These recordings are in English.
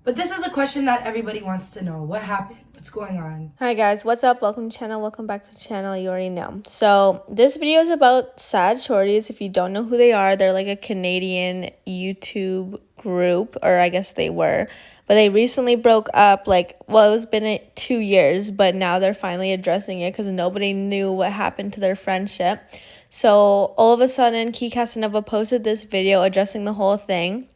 But this is a question that everybody wants to know. What happened? What's going on? Hi guys, what's up? Welcome to the channel. Welcome back to the channel. You already know. So this video is about Sad Shorties. If you don't know who they are, they're like a Canadian YouTube group, or I guess they were. But they recently broke up, it was been 2 years, but now they're finally addressing it because nobody knew what happened to their friendship. So all of a sudden, Kikasanova posted this video addressing the whole thing.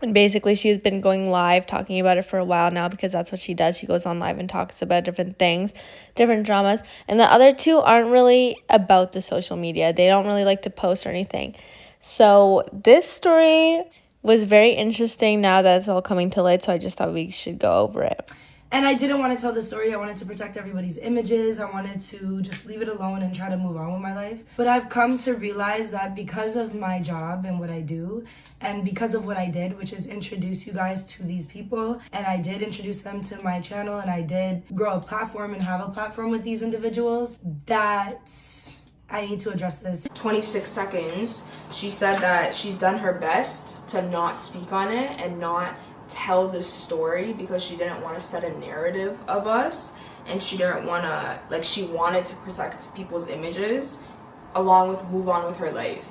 And basically, she's been going live talking about it for a while now because that's what she does. She goes on live and talks about different things, different dramas. And the other two aren't really about the social media. They don't really like to post or anything. So this story was very interesting now that it's all coming to light. So I just thought we should go over it. And I didn't want to tell the story. I wanted to protect everybody's images. I wanted to just leave it alone and try to move on with my life. But I've come to realize that because of my job and what I do, and because of what I did, which is introduce you guys to these people, and I did introduce them to my channel, and I did grow a platform and have a platform with these individuals, that I need to address this. 26 seconds, she said that she's done her best to not speak on it and not tell this story because she didn't want to set a narrative of us, and she didn't want to, she wanted to protect people's images along with move on with her life.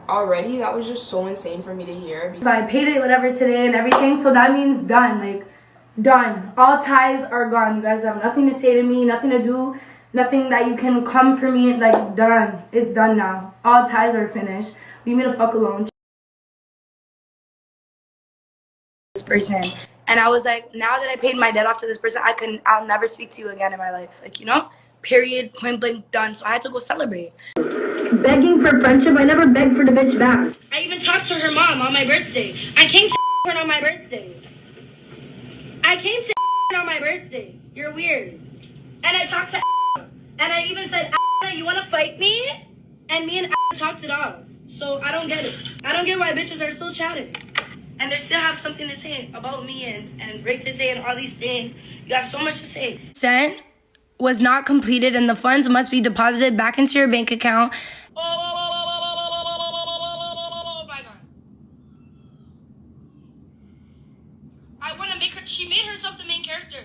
Already, that was just so insane for me to hear. So I paid it whatever today and everything, so that means done. Done. All ties are gone. You guys have nothing to say to me, nothing to do, nothing that you can come for me. Done. It's done now. All ties are finished. Leave me the fuck alone. This person, and I was like, now that I paid my debt off to this person, I'll never speak to you again in my life. Period, point blank, done. So I had to go celebrate. Begging for friendship, I never begged for the bitch back. I even talked to her mom on my birthday. I came to her on my birthday. On my birthday. You're weird. And I talked to and I even said, you want to fight me? And me and talked it off. So I don't get it. I don't get why bitches are still chatting. And they still have something to say about me and break to say and all these things. You have so much to say. Sent was not completed and the funds must be deposited back into your bank account. Oh my God. I want to make her, she made herself the main character.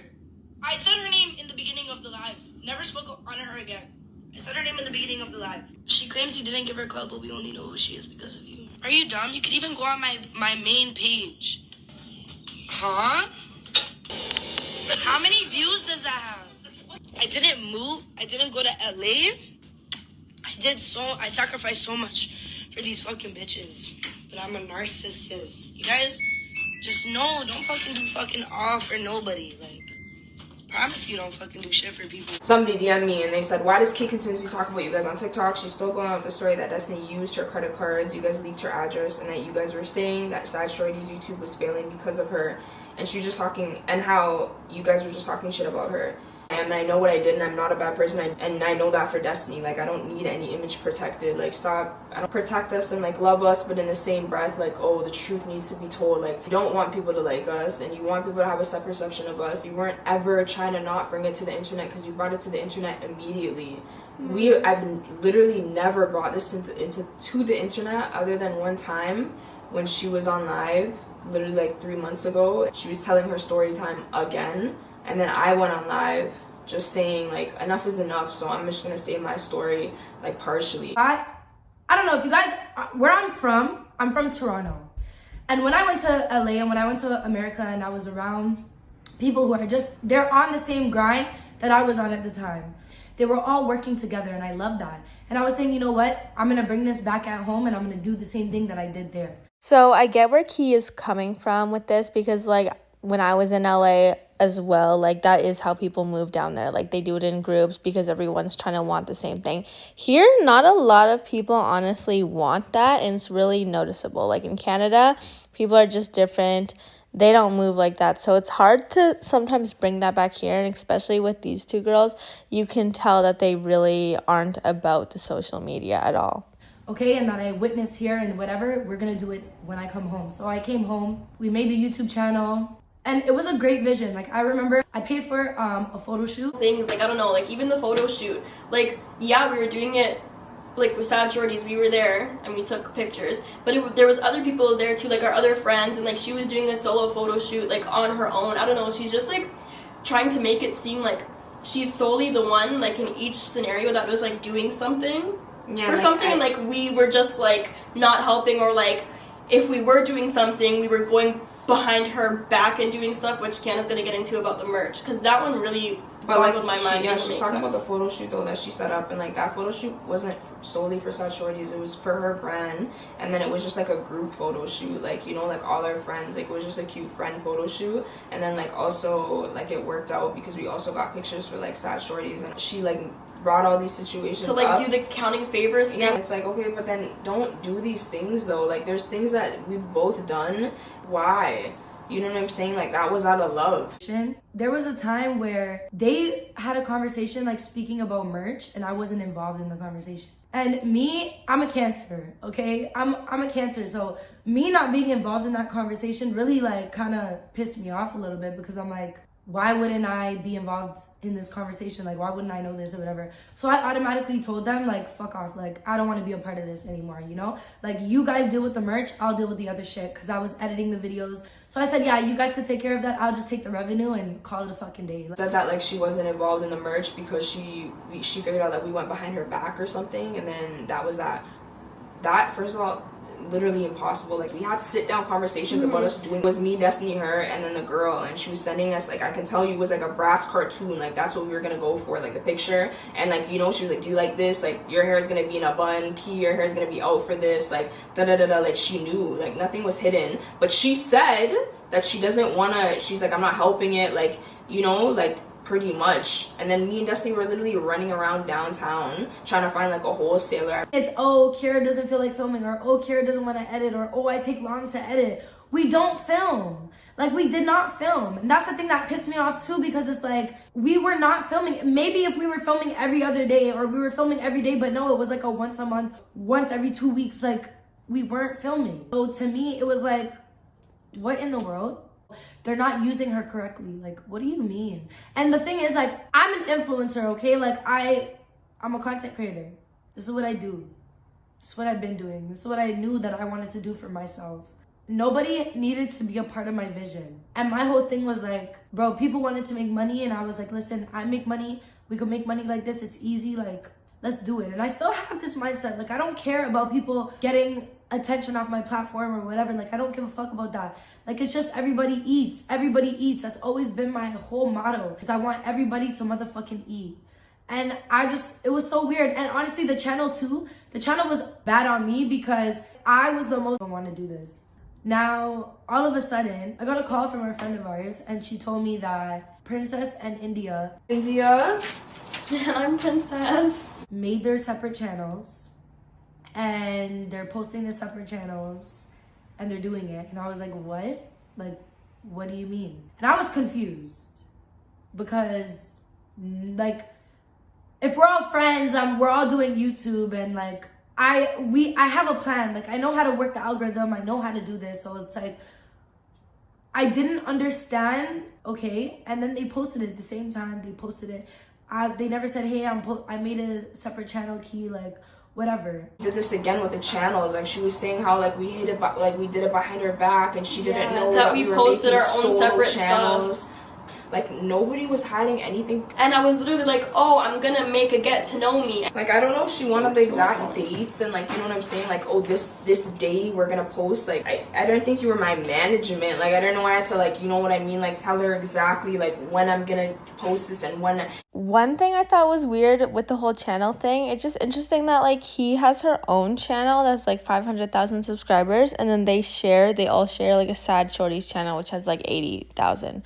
I said her name in the beginning of the live. Never spoke on her again. I said her name in the beginning of the live. She claims you didn't give her club, but we only know who she is because of you. Are you dumb? You could even go on my main page. Huh? How many views does that have? I didn't move. I didn't go to LA. I sacrificed so much for these fucking bitches. But I'm a narcissist. You guys just know, don't fucking do fucking all for nobody. Promise you don't fucking do shit for people. Somebody DM'd me and they said, why does Kate continuously talk about you guys on TikTok? She's still going on with the story that Destiny used her credit cards, you guys leaked her address, and that you guys were saying that Sad Shorties YouTube was failing because of her. And she was just talking, and how you guys were just talking shit about her. And I know what I did, and I'm not a bad person, and I know that for Destiny. I don't need any image protected. Stop. I don't protect us and love us, but in the same breath, oh, the truth needs to be told. You don't want people to like us, and you want people to have a set perception of us. You weren't ever trying to not bring it to the internet because you brought it to the internet immediately. I've literally never brought this to the internet other than one time when she was on live, literally 3 months ago. She was telling her story time again. And then I went on live just saying enough is enough, so I'm just gonna say my story partially. I don't know if you guys, where I'm from Toronto. And when I went to LA and when I went to America and I was around people who are they're on the same grind that I was on at the time. They were all working together and I love that. And I was saying, you know what? I'm gonna bring this back at home and I'm gonna do the same thing that I did there. So I get where Key is coming from with this because when I was in LA as well, that is how people move down there. They do it in groups because everyone's trying to want the same thing. Here, not a lot of people honestly want that, and it's really noticeable. In Canada, people are just different. They don't move like that. So it's hard to sometimes bring that back here, and especially with these two girls, you can tell that they really aren't about the social media at all. Okay, and that I witnessed here and whatever, we're gonna do it when I come home. So I came home, we made the YouTube channel, and it was a great vision. I remember I paid for a photo shoot. Things, I don't know, even the photo shoot. Yeah, we were doing it like with Sad Shorties, we were there and we took pictures, but there was other people there too, like our other friends, and like she was doing a solo photo shoot like on her own. I don't know, she's just like trying to make it seem like she's solely the one like in each scenario that was like doing something or something, and like we were just like not helping, or like if we were doing something, we were going behind her back and doing stuff, which Kiana's gonna get into about the merch, because that one really boggled my mind. Yeah, she's talking about the photo shoot though that she set up, and like that photo shoot wasn't solely for Sad Shorties, it was for her brand, and then it was just like a group photo shoot, like, you know, like all our friends, like it was just a cute friend photo shoot, and then like also like it worked out because we also got pictures for like Sad Shorties, and she like brought all these situations to like up. Do the counting favors thing. Yeah, it's like, okay, but then don't do these things though. Like there's things that we've both done. Why? You know what I'm saying? Like that was out of love. There was a time where they had a conversation like speaking about merch, and I wasn't involved in the conversation. And me, I'm a Cancer, okay? I'm a Cancer, so me not being involved in that conversation really like kind of pissed me off a little bit, because I'm like, why wouldn't I be involved in this conversation? Like, why wouldn't I know this or whatever? So I automatically told them, like, fuck off. Like, I don't want to be a part of this anymore, you know? Like, you guys deal with the merch, I'll deal with the other shit, because I was editing the videos. So I said, yeah, you guys could take care of that. I'll just take the revenue and call it a fucking day. Said that like she wasn't involved in the merch because she figured out that we went behind her back or something, and then that was that. That, first of all, literally impossible. Like we had sit down conversations about us doing. It was me, Destiny, her, and then the girl, and she was sending us, like, I can tell you it was like a Bratz cartoon, like that's what we were gonna go for, like the picture, and like, you know, she was like, do you like this, like your hair is gonna be in a bun, Key, your hair is gonna be out for this, like da da da da. Like she knew, like nothing was hidden, but she said that she doesn't wanna, she's like, I'm not helping it, like, you know, like pretty much. And then me and Destiny were literally running around downtown trying to find like a wholesaler. It's, oh, Kira doesn't feel like filming, or oh, Kira doesn't want to edit, or oh, I take long to edit. We don't film. Like, we did not film. And that's the thing that pissed me off too, because it's like, we were not filming. Maybe if we were filming every other day, or we were filming every day, but no, it was like a once a month, once every 2 weeks, like we weren't filming. So to me, it was like, what in the world? They're not using her correctly. Like, what do you mean? And the thing is, like, I'm an influencer, okay? Like, I'm a content creator. This is what I do. This is what I've been doing. This is what I knew that I wanted to do for myself. Nobody needed to be a part of my vision. And my whole thing was like, bro, people wanted to make money, and I was like, listen, I make money. We could make money like this. It's easy. Like, let's do it. And I still have this mindset. Like, I don't care about people getting attention off my platform or whatever. Like, I don't give a fuck about that. Like, it's just everybody eats. Everybody eats. That's always been my whole motto, because I want everybody to motherfucking eat. And it was so weird. And honestly, the channel was bad on me, because I was the most want to do this. Now, all of a sudden, I got a call from a friend of ours, and she told me that Princess and India, and I'm Princess, made their separate channels, and they're posting their separate channels, and they're doing it. And I was like, what? Like, what do you mean? And I was confused, because like, if we're all friends, we're all doing YouTube, and like, I have a plan. Like, I know how to work the algorithm. I know how to do this. So it's like, I didn't understand. Okay. And then they posted it at the same time. They posted it. They never said, hey, I made a separate channel, Key, like, whatever. Did this again with the channels. Like, she was saying how like we did it behind her back, and she didn't know that we posted our own separate channels. Stuff. Like, nobody was hiding anything. And I was literally like, oh, I'm gonna make a get to know me. Like, I don't know if she wanted the exact dates, and like, you know what I'm saying? Like, oh, this day we're gonna post. Like, I don't think you were my management. Like, I don't know why I had to, like, you know what I mean? Like, tell her exactly like when I'm gonna post this and when. One thing I thought was weird with the whole channel thing, it's just interesting that like he has her own channel that's like 500,000 subscribers, and then they all share like a Sad Shorties channel which has like 80,000.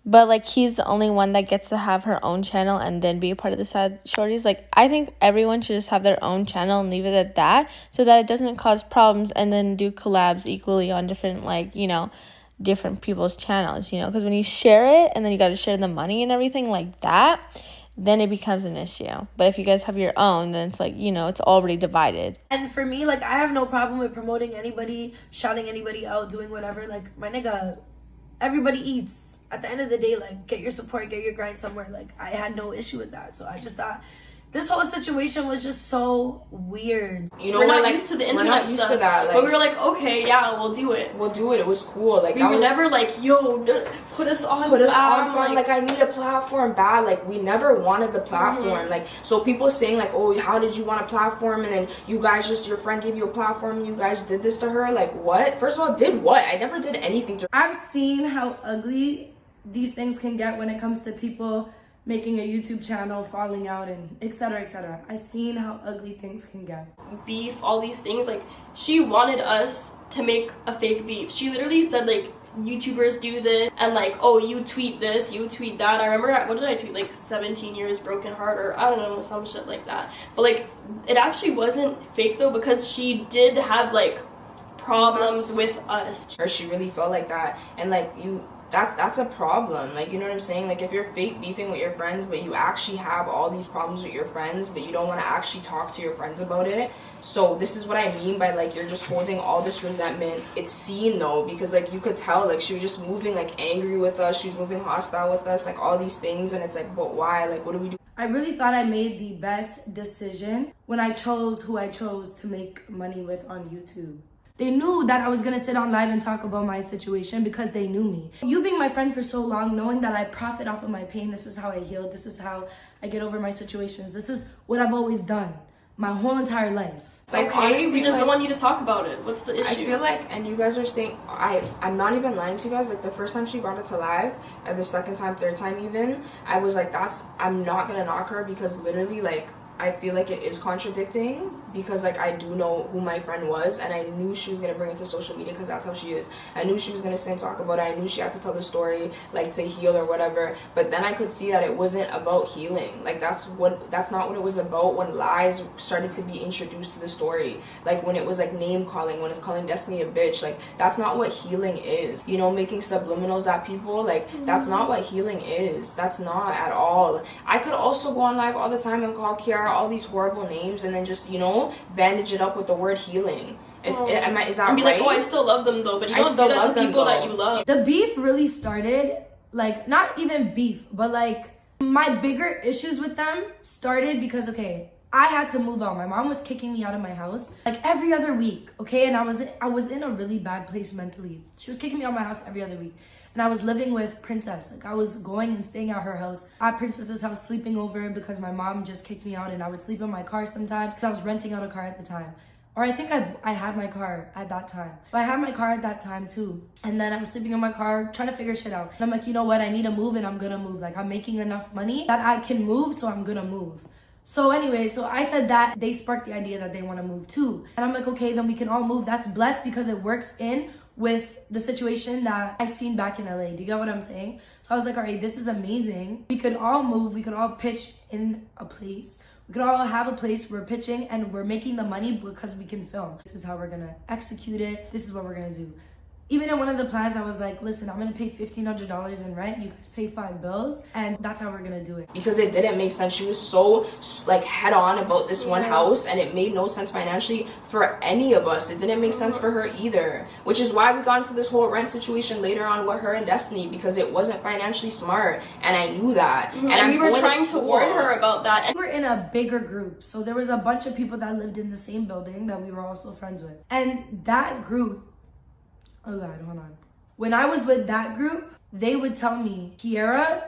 But like, he's the only one that gets to have her own channel and then be a part of the Sad Shorties. Like, I think everyone should just have their own channel and leave it at that, so that it doesn't cause problems, and then do collabs equally on different, like, you know, different people's channels, you know, because when you share it and then you got to share the money and everything like that, then it becomes an issue. But if you guys have your own, then it's like, you know, it's already divided. And for me, like, I have no problem with promoting anybody, shouting anybody out, doing whatever. Like, my nigga, everybody eats. At the end of the day, like, get your support, get your grind somewhere. Like, I had no issue with that. So I just thought This whole situation was just so weird. You know, we're not like, used to the we're internet not used stuff. to that. Like, but we were like, okay, yeah, we'll do it. we'll do it. It was cool. Like We were never like, yo, put us on. Like I need a platform bad. Like we never wanted the platform. Like so people saying like, oh, how did you want a platform? And then you guys just, your friend gave you a platform and you guys did this to her. Like what? First of all, did what? I never did anything to her. I've seen how ugly these things can get when it comes to people making a YouTube channel, falling out, and etc. etc. I've seen how ugly things can get. Beef, all these things. Like, she wanted us to make a fake beef. She literally said, like, YouTubers do this, and like, oh, you tweet this, you tweet that. I remember, what did I tweet? Like 17 years broken heart, or I don't know, some shit like that. But like, it actually wasn't fake though, because she did have like problems with us. Or she really felt like that, and like that's a problem. Like, you know what I'm saying? Like, if you're fake beefing with your friends, but you actually have all these problems with your friends, but you don't want to actually talk to your friends about it. So this is what I mean by like, you're just holding all this resentment. It's seen though, because like you could tell like she was just moving like angry with us, she was moving hostile with us, like all these things. And it's like, but why? Like, what do we do? I really thought I made the best decision when I chose who I chose to make money with on YouTube. They knew that I was gonna sit on live and talk about my situation because they knew me. You being my friend for so long, knowing that I profit off of my pain, this is how I heal, this is how I get over my situations, this is what I've always done my whole entire life. Like, okay, honestly, we just like, don't want you to talk about it. What's the issue? I feel like, and you guys are saying, I'm not even lying to you guys, like the first time she brought it to live, and the second time, third time even, I was like, I'm not gonna knock her, because literally, like, I feel like it is contradicting, because like I do know who my friend was, and I knew she was gonna bring it to social media because that's how she is. I knew she was gonna sit and talk about it. I knew she had to tell the story, like, to heal or whatever. But then I could see that it wasn't about healing. Like, that's not what it was about when lies started to be introduced to the story. Like when it was like name calling, when it's calling Destiny a bitch. Like, that's not what healing is. You know, making subliminals at people. Like, that's not what healing is. That's not at all. I could also go on live all the time and call Kiara all these horrible names, and then just, you know, bandage it up with the word healing. Is that and be right? like, oh, I still love them though, but you don't do that to people that you love. The beef really started, like, not even beef, but like my bigger issues with them started because, okay, I had to move out. My mom was kicking me out of my house like every other week, okay? And I was in a really bad place mentally. She was kicking me out of my house every other week. And I was living with Princess. Like, I was going and staying at her house, at Princess's house, sleeping over because my mom just kicked me out, and I would sleep in my car sometimes because I was renting out a car at the time. Or I think I had my car at that time. But I had my car at that time too. And then I was sleeping in my car trying to figure shit out. And I'm like, you know what? I need to move, and I'm gonna move. Like, I'm making enough money that I can move, so I'm gonna move. So anyway, so I said that. They sparked the idea that they want to move too. And I'm like, okay, then we can all move. That's blessed because it works in with the situation that I seen back in LA. Do you get what I'm saying? So I was like, all right, this is amazing. We could all move. We could all pitch in a place. We could all have a place we're pitching, and we're making the money because we can film. This is how we're going to execute it. This is what we're going to do. Even in one of the plans, I was like, listen, I'm going to pay $1,500 in rent. You guys pay 5 bills. And that's how we're going to do it. Because it didn't make sense. She was so, like, head on about this one house. And it made no sense financially for any of us. It didn't make sense for her either. Which is why we got into this whole rent situation later on with her and Destiny. Because it wasn't financially smart. And I knew that. And we were trying to warn her about that. And we were in a bigger group. So there was a bunch of people that lived in the same building that we were also friends with. And that group... Oh God, hold on. When I was with that group, they would tell me, Kiara,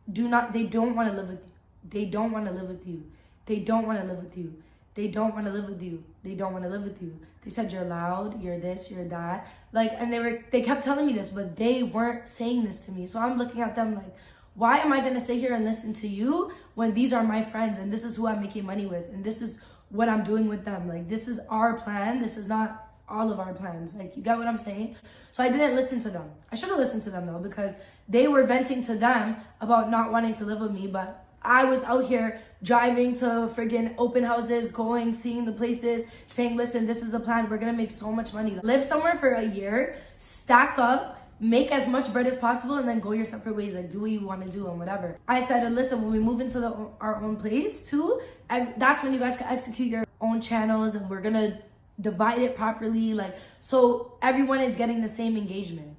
they don't want to live with you. They don't want to live with you. They don't want to live with you. They don't want to live with you. They don't want to live with you. They said you're loud, you're this, you're that. Like, and they kept telling me this, but they weren't saying this to me. So I'm looking at them like, why am I going to sit here and listen to you when these are my friends and this is who I'm making money with and this is what I'm doing with them? Like, this is our plan. This is not all of our plans. Like, you get what I'm saying? So I didn't listen to them. I should have listened to them though, because they were venting to them about not wanting to live with me, but I was out here driving to friggin' open houses, going, seeing the places, saying, listen, this is the plan. We're gonna make so much money. Live somewhere for a year, stack up, make as much bread as possible, and then go your separate ways. Like, do what you want to do and whatever. I said, listen, when we move into our own place too, that's when you guys can execute your own channels, and we're gonna divide it properly, like, so everyone is getting the same engagement.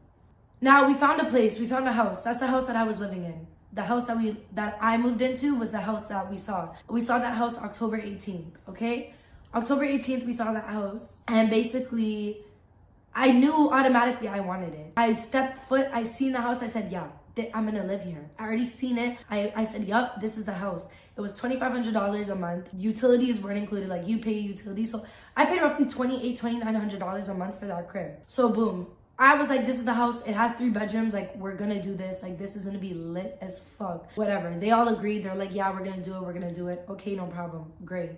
Now we found a place, we found a house. That's the house that I was living in. the house that I moved into was the house that we saw. We saw that house October 18th, okay? October 18th, we saw that house. And basically, I knew automatically I wanted it. I stepped foot, I seen the house, I said, yeah, I'm gonna live here. I already seen it. I said, yup, this is the house. It was $2,500 a month. Utilities weren't included, like you pay utilities. So I paid roughly $2,900 a month for that crib. So boom, I was like, this is the house. It has 3 bedrooms. Like, we're gonna do this. Like, this is gonna be lit as fuck. Whatever. They all agreed. They're like, yeah, we're gonna do it. We're gonna do it. Okay, no problem. Great.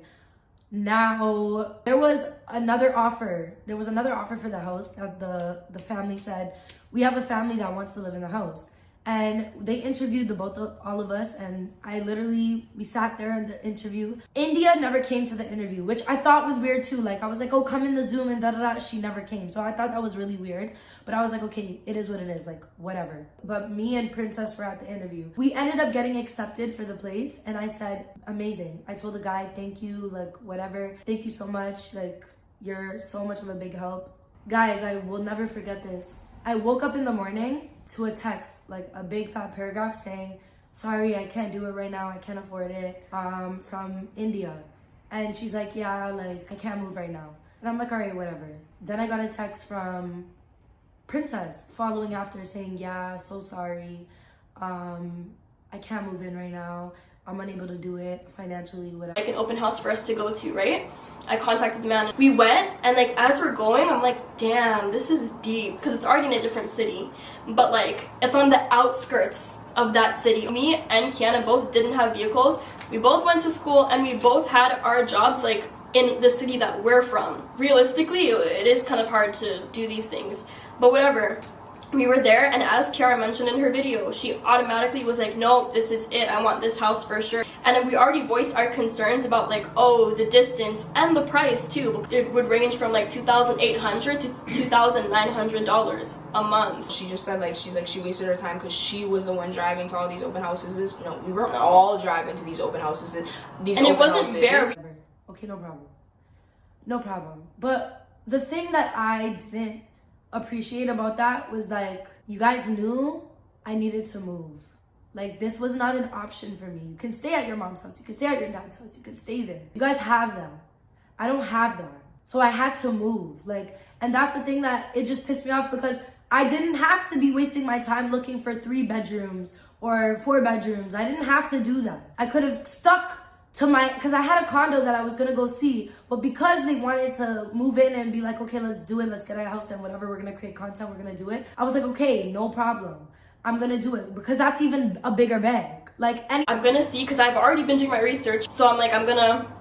Now, there was another offer. There was another offer for the house that the family said, we have a family that wants to live in the house. And they interviewed all of us, and we sat there in the interview. India never came to the interview, which I thought was weird too. Like, I was like, oh, come in the Zoom and da-da-da. She never came. So I thought that was really weird. But I was like, okay, it is what it is. Like, whatever. But me and Princess were at the interview. We ended up getting accepted for the place, and I said, amazing. I told the guy, thank you, like, whatever. Thank you so much. Like, you're so much of a big help. Guys, I will never forget this. I woke up in the morning to a text, like a big fat paragraph saying, sorry, I can't do it right now, I can't afford it, from India. And she's like, yeah, like, I can't move right now. And I'm like, all right, whatever. Then I got a text from Princess following after saying, yeah, so sorry, I can't move in right now, I'm unable to do it financially, whatever. Like an open house for us to go to, right? I contacted the man. We went, and like as we're going, I'm like, damn, this is deep, because it's already in a different city, but like it's on the outskirts of that city. Me and Kiana both didn't have vehicles. We both went to school, and we both had our jobs like in the city that we're from. Realistically, it is kind of hard to do these things, but whatever. We were there, and as Kiara mentioned in her video, she automatically was like, no, this is it, I want this house for sure. And then we already voiced our concerns about like, oh, the distance and the price too. It would range from like $2,800 to $2,900 a month. She just said, like, she wasted her time because she was the one driving to all these open houses. No, we were all driving to these open houses. And it wasn't very... Okay, no problem. No problem. But the thing that I didn't appreciate about that was, like, you guys knew I needed to move. Like, this was not an option for me. You can stay at your mom's house, you can stay at your dad's house, you can stay there. You guys have that. I don't have that. So I had to move. Like, and that's the thing that it just pissed me off, because I didn't have to be wasting my time looking for 3 bedrooms or 4 bedrooms. I didn't have to do that. I could have stuck to because I had a condo that I was gonna go see, but because they wanted to move in and be like, okay, let's do it, let's get our house and whatever, we're gonna create content, we're gonna do it. I was like, okay, no problem, I'm gonna do it, because that's even a bigger bag. Like, and I'm gonna see, because I've already been doing my research, so I'm like, I'm gonna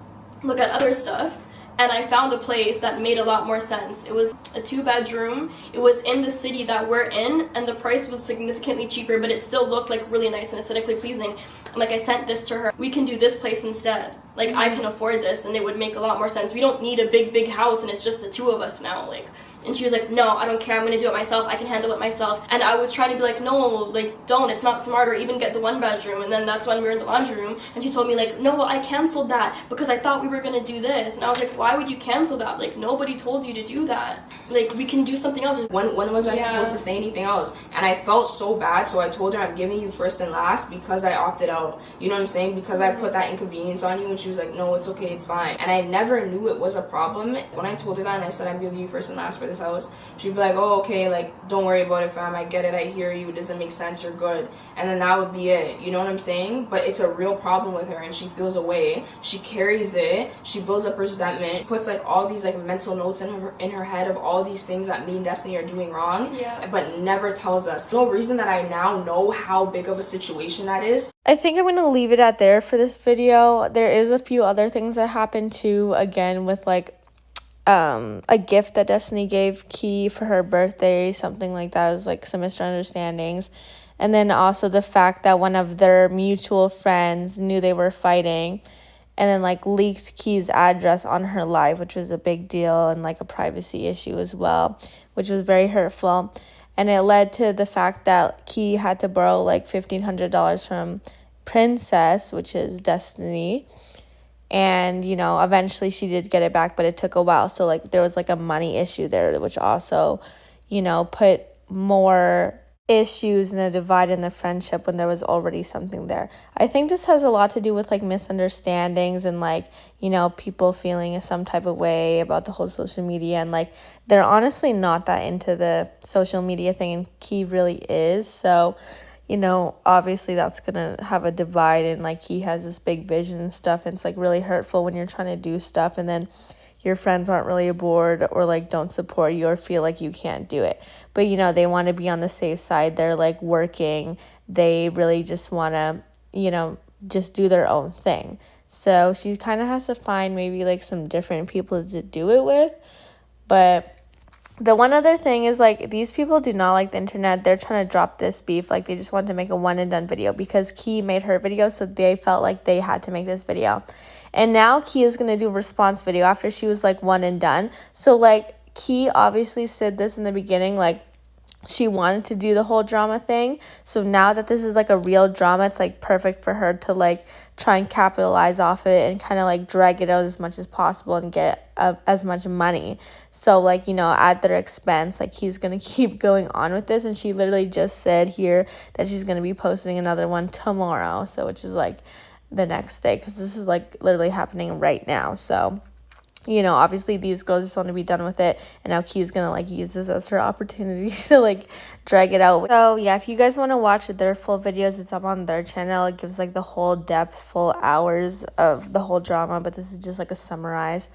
look at other stuff. And I found a place that made a lot more sense. It was a 2-bedroom. It was in the city that we're in, and the price was significantly cheaper, but it still looked like really nice and aesthetically pleasing. And like, I sent this to her. We can do this place instead. Like, I can afford this, and it would make a lot more sense. We don't need a big house, and it's just the 2 of us now. Like, and she was like, no, I don't care. I'm gonna do it myself. I can handle it myself. And I was trying to be like, no, like, don't. It's not smart. Or even get the 1-bedroom. And then that's when we were in the laundry room, and she told me like, no, well, I canceled that because I thought we were gonna do this. And I was like, why would you cancel that? Like, nobody told you to do that. Like, we can do something else. When was I supposed to say anything else? And I felt so bad, so I told her, I'm giving you first and last because I opted out. You know what I'm saying? Because I put that inconvenience on you, and she was like, no, it's okay, it's fine. And I never knew it was a problem. When I told her that and I said, I'm giving you first and last for this house, she'd be like, oh, okay, like, don't worry about it, fam, I get it, I hear you, it doesn't make sense, you're good. And then that would be it, you know what I'm saying? But it's a real problem with her, and she feels away, she carries it, she builds up resentment, puts like all these like mental notes in her head of all these things that me and Destiny are doing wrong, but never tells us. No reason that I now know how big of a situation that is. I think I'm going to leave it at there for this video. There is a few other things that happened too, again, with like a gift that Destiny gave Key for her birthday, something like that. It was like some misunderstandings. And then also the fact that one of their mutual friends knew they were fighting and then like leaked Key's address on her live, which was a big deal and like a privacy issue as well, which was very hurtful. And it led to the fact that Key had to borrow like $1,500 from Princess, which is Destiny. And, you know, eventually she did get it back, but it took a while. So, like, there was, like, a money issue there, which also, you know, put more issues and a divide in the friendship when there was already something there. I think this has a lot to do with like misunderstandings and like, you know, people feeling some type of way about the whole social media, and like they're honestly not that into the social media thing, and Key really is. So, you know, obviously that's gonna have a divide, and like he has this big vision and stuff, and it's like really hurtful when you're trying to do stuff and then your friends aren't really aboard or like don't support you or feel like you can't do it. But you know, they want to be on the safe side. They're like working. They really just want to, you know, just do their own thing. So she kind of has to find maybe like some different people to do it with. But the one other thing is, like, these people do not like the internet. They're trying to drop this beef. Like, they just want to make a one and done video because Key made her video, so they felt like they had to make this video. And now Key is going to do a response video after she was, like, one and done. So, like, Key obviously said this in the beginning, like, she wanted to do the whole drama thing. So now that this is like a real drama, it's like perfect for her to like try and capitalize off it and kind of like drag it out as much as possible and get as much money. So like, you know, at their expense, like he's going to keep going on with this. And she literally just said here that she's going to be posting another one tomorrow. So which is like the next day, because this is like literally happening right now. So, you know, obviously these girls just want to be done with it, and now Key's gonna like use this as her opportunity to like drag it out. So yeah, if you guys want to watch their full videos, it's up on their channel. It gives like the whole depth, full hours of the whole drama, but this is just like a summarize.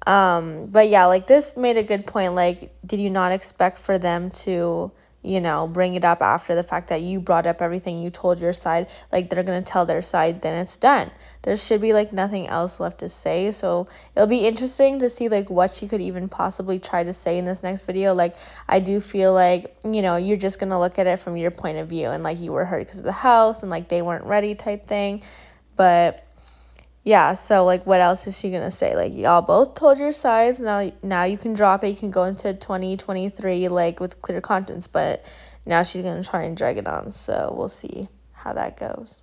But yeah, like this made a good point. Like, did you not expect for them to, you know, bring it up after the fact that you brought up everything, you told your side? Like, they're gonna tell their side, then it's done. There should be like nothing else left to say. So it'll be interesting to see like what she could even possibly try to say in this next video. Like, I do feel like, you know, you're just gonna look at it from your point of view, and like you were hurt because of the house and like they weren't ready type thing. But yeah, so like what else is she gonna say? Like, y'all both told your sides, now you can drop it, you can go into 2023 like with clear conscience. But now she's gonna try and drag it on, so we'll see how that goes.